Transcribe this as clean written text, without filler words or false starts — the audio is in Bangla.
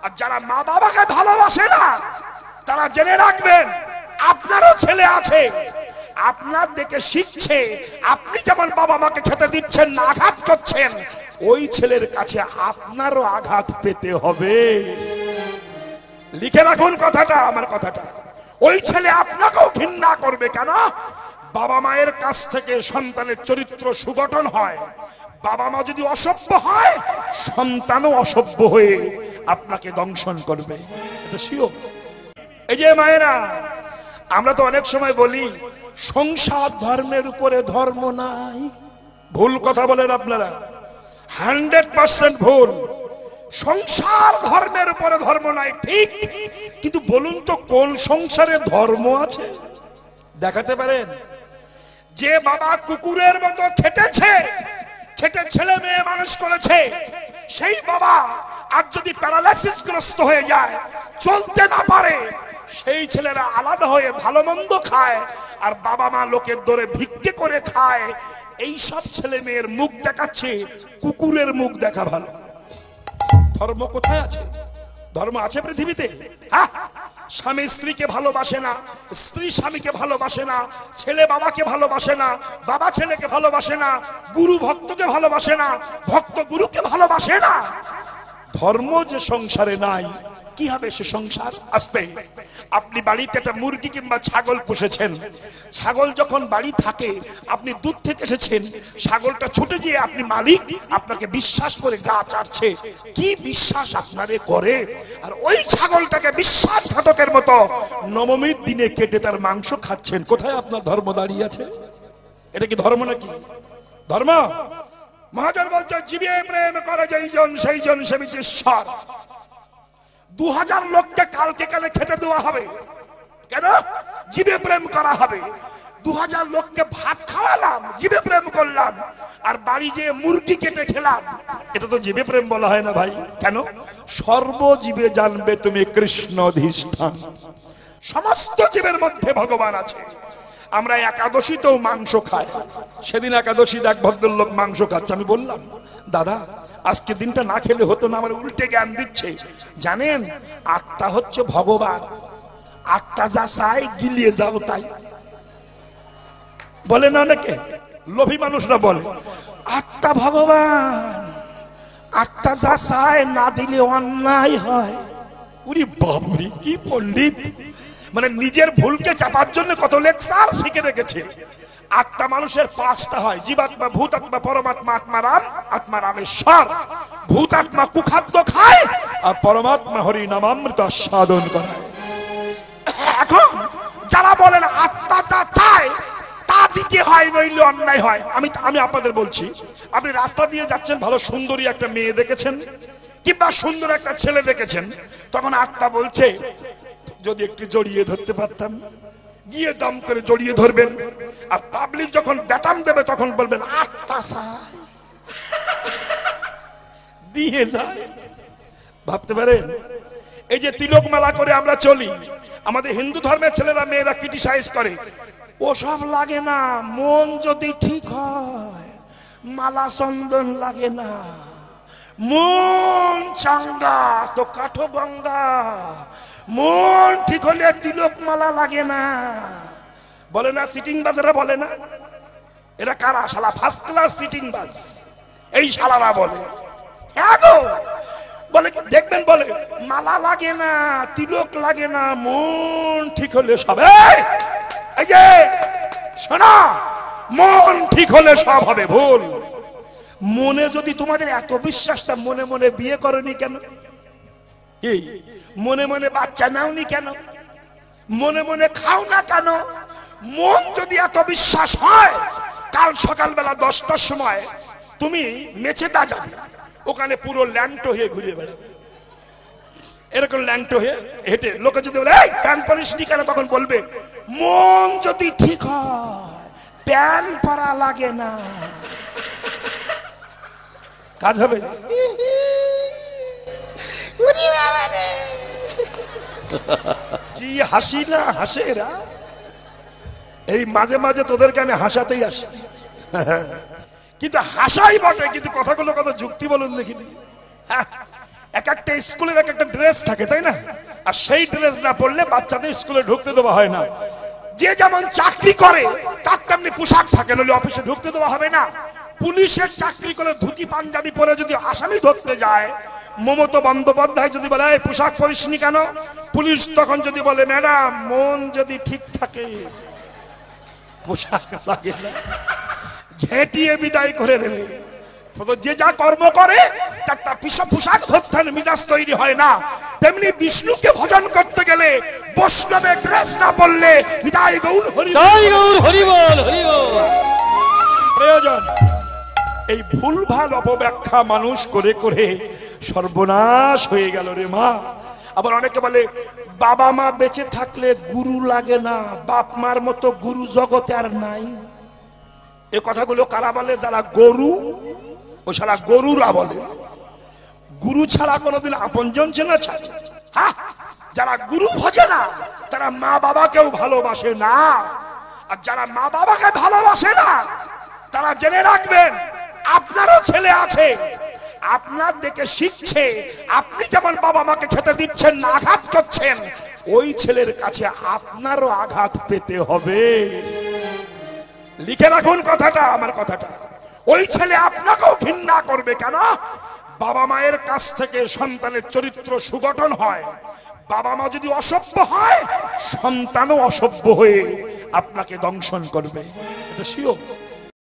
আর যারা মা বাবাকে ভালোবাসে না তারা জেনে রাখবেন আপনারও ছেলে আছে, আপনার দেখে শিখছে। আপনি যেমন বাবা মাকে খেতে দিচ্ছেন না, আঘাত করছেন, ওই ছেলের কাছে আপনারও আঘাত পেতে হবে। লিখে রাখুন কথাটা, আমার কথাটা। ওই ছেলে আপনাকেও ঘৃণা করবে। কেন? বাবা মায়ের কাছ থেকে সন্তানের চরিত্র সুগঠন হয়। বাবা মা যদি অসভ্য হয়, সন্তানও অসভ্য হয়ে আপনাকে দংশন করবে, এটা শিওর। এই যে মায়েরা, আমরা তো অনেক সময় বলি সংসার ধর্মের উপরে ধর্ম নাই। ভুল কথা বলেন আপনারা, 100% ভুল। সংসার ধর্মের উপরে ধর্ম নাই ঠিক, কিন্তু বলুন তো কোন সংসারে ধর্ম আছে? দেখাতে পারেন? যে বাবা কুকুরের মতো খেটেছে, খেটে ছেলে মেয়ে মানুষ করেছে, সেই বাবা আর যদি প্যারালাইসিস গ্রস্ত হয়ে যায়, চলতে না পারে, সেই ছেলেরা আলাদা হয়ে ভালো মন্দ খায়, আর বাবা মা লোকের দরে ভিক্ষে করে খায়। এই সব ছেলে মেয়ের মুখ দেখাচ্ছে, কুকুরের মুখ দেখা ভালো। ধর্ম কোথায় আছে? ধর্ম আছে পৃথিবীতে? হ্যাঁ, স্বামী স্ত্রীকে ভালোবাসে না, স্ত্রী স্বামীকে ভালোবাসে না, ছেলে বাবাকে ভালোবাসে না, বাবা ছেলেকে ভালোবাসে না, গুরু ভক্তকে ভালোবাসে না, ভক্ত গুরুকে ভালোবাসে না। ধর্ম যে সংসারে নাই, কি হবে সে সংসার? আসতে আপনি বাড়িতে একটা মুরগি কিংবা ছাগল পুষেছেন, ছাগল যখন বাড়ি থাকে, আপনি দূর থেকে এসেছেন, ছাগলটা ছুটে গিয়ে আপনি মালিক, আপনাকে বিশ্বাস করে গা চাটছে, কি বিশ্বাস আপনারে করে, আর ওই ছাগলটাকে বিশ্বাসঘাতকের মতো নবমীর দিনে কেটে তার মাংস খাচ্ছেন। কোথায় আপনার ধর্ম দাঁড়িয়ে আছে? এটা কি ধর্ম নাকি? ধর্ম? মহাজন বলছে, জীবে প্রেম করে যেইজন সেইজন সেবিছে ঈশ্বর। 2000 লোককে কালকে কালে খেতে দেওয়া হবে। কেন? জীবে প্রেম করা হবে। 2000 লোককে ভাত খাওয়ালাম, জীবে প্রেম করলাম, আর বাড়ি যেয়ে মুরগি কেটে খেলাম, এটা তো জীবে প্রেম বলা হয় না ভাই। কেন? সর্বজীবে জানবে তুমি কৃষ্ণ অধিষ্ঠান। সমস্ত জীবের মধ্যে ভগবান আছে। আমরা একাদশীতেও মাংস খাই। সেদিন একাদশী এক ভদ্রলোক মাংস খাচ্ছে। আমি বললাম, দাদা আজকে দিনটা না খেলে হতো না। আমার উল্টে জ্ঞান দিচ্ছে। জানেন, আত্মা হচ্ছে ভগবান, আত্মা যা চায় গিলিয়ে যাও তাই বলে না অনেকে, লোভী মানুষরা বলে আত্মা ভগবান, আত্মা যা চায় না দিলে অন্যায় হয়। উনি বাবরি কি পণ্ডিত! মানে নিজের ভুলকে চাপার জন্য কত লেকচার শিখে রেখেছে। আত্মা মানুষের 5টা হয়, জীবাত্মা, ভূতাত্মা, পরমাত্মা, আত্মারাম, আত্মা রামেশ্বর। ভূতাত্মা কুখাদ্য খায় আর পরমাত্মা হরি নামামৃত সাধন করে। এখন যারা বলেন আত্মা যা চায় তা দিতে হয়, নইলে অন্যায় হয়, আমি আপনাদের বলছি, আপনি রাস্তা দিয়ে যাচ্ছেন, ভালো সুন্দরী একটা মেয়ে দেখেছেন কিংবা সুন্দর একটা ছেলে দেখেছেন, তখন আত্মা বলছে যদি একটু জড়িয়ে ধরতে পারতাম, গিয়ে দম করে জড়িয়ে ধরবেন। আর পাবলিক যখন ব্যাটাম দেবে তখন বলবেন আত্মা দিয়ে যায়। ভাবতে পারেন? এই যে তিলক মালা করে আমরা চলি, আমাদের হিন্দু ধর্মের ছেলেরা মেয়েরা ক্রিটিসাইজ করে, ও সব লাগে না, মন যদি ঠিক হয় মালা চন্দন লাগে না, মন চাঙ্গা তো কাঠো গঙ্গা, মন ঠিক হলে তিলক মালা লাগে না। বলে না সিটিং বাজেরা, বলে না? এরা কারা? শালা ফার্স্ট ক্লাস সিটিং বাজ এই শালারা বলে। হ্যাঁ গো, বলে কি দেখবেন, বলে মালা লাগে না, তিলক লাগে না, মন ঠিক হলে সব। এই যে শোনা, মন ঠিক হলে সব হবে। ভুল। মনে যদি তোমাদের এত বিশ্বাসটা, মনে মনে বিয়ে করনি কেন? কি মনে মনে বাচ্চা নাওনি কেন? মনে মনে খাও না কেন? মন যদি এত বিশ্বাস হয়, কাল সকালবেলা 10টার সময় তুমি মেচেদা যাবে, ওখানে পুরো ল্যাংটো হয়ে ঘুরে বেড়াবে, এরকম ল্যাংটো হয়ে হেঁটে। লোকে যদি বলে এই প্যান পরিসনি কেন, তখন বলবে মন যদি ঠিক হয় প্যান পরা লাগে না, কাজ হবে। কি হাসি না হাসে এরা! এই মাঝে মাঝে তোদেরকে আমি হাসাতেই আসি, কিন্তু হাসাই বটে, কিন্তু কথাগুলো কত যুক্তি বলুন দেখিনি। এক একটা স্কুলের এক একটা ড্রেস থাকে, তাই না? আর সেই ড্রেস না পড়লে বাচ্চাদের স্কুলে ঢুকতে দেওয়া হয় না। যে যেমন চাকরি করে তার তেমনি পোশাক থাকে, নইলে অফিসে ঢুকতে দেওয়া হবে না। পুলিশের চাকরি করে ধুতি পাঞ্জাবি পরে যদি আসামি ধরতে যায়, মমতা বন্দ্যোপাধ্যায় যদি বলে এই পোশাক পরিসনি কেন, পুলিশ তখন যদি বলে ম্যাডাম মন যদি ঠিক থাকে পোশাক লাগে না, ঝেঁটিয়ে বিদায় করে দেবে। যে যা কর্ম করে তার পোশাক ধরতে মিজাজ তৈরি হয় না। তেমনি বিষ্ণুকে ভজন করতে গেলে বৈষ্ণবের ড্রেস না পড়লে বিদায় গৌর হরি বল প্রয়োজন। এই ভুলভাল অপব্যাখ্যা মানুষ করে করে সর্বনাশ হয়ে গেল রে মা। আবার অনেকে বলে বাবা মা বেঁচে থাকলে গুরু লাগে না, বাপ মার মতো গুরু জগতে আর নাই। এ কথাগুলো কারা বলে? যারা গরু, ও শালা গরুরা বলে। গুরু ছাড়া কোনোদিন আপনজন চেনা ছাড়ে। হ্যাঁ, যারা গুরু ভজে না তারা মা বাবাকেও ভালোবাসে না। আর যারা মা বাবাকে ভালোবাসে না তারা জেনে রাখবেন আপনারও ছেলে আছে, আপনার দেখে শিখছে। আপনি যেমন বাবা মাকে খেতে দিচ্ছেন না, আঘাত করছেন, ওই ছেলের কাছে আপনারও আঘাত পেতে হবে। লিখে রাখুন কথাটা, আমার কথাটা। ওই ছেলে আপনাকেও ঘৃণা করবে কেন? বাবা মায়ের কাছ থেকে সন্তানের চরিত্র সুগঠন হয়। বাবা মা যদি অসভ্য হয়, সন্তানও অসভ্য হয়ে আপনাকে দংশন করবে, এটা শিওর।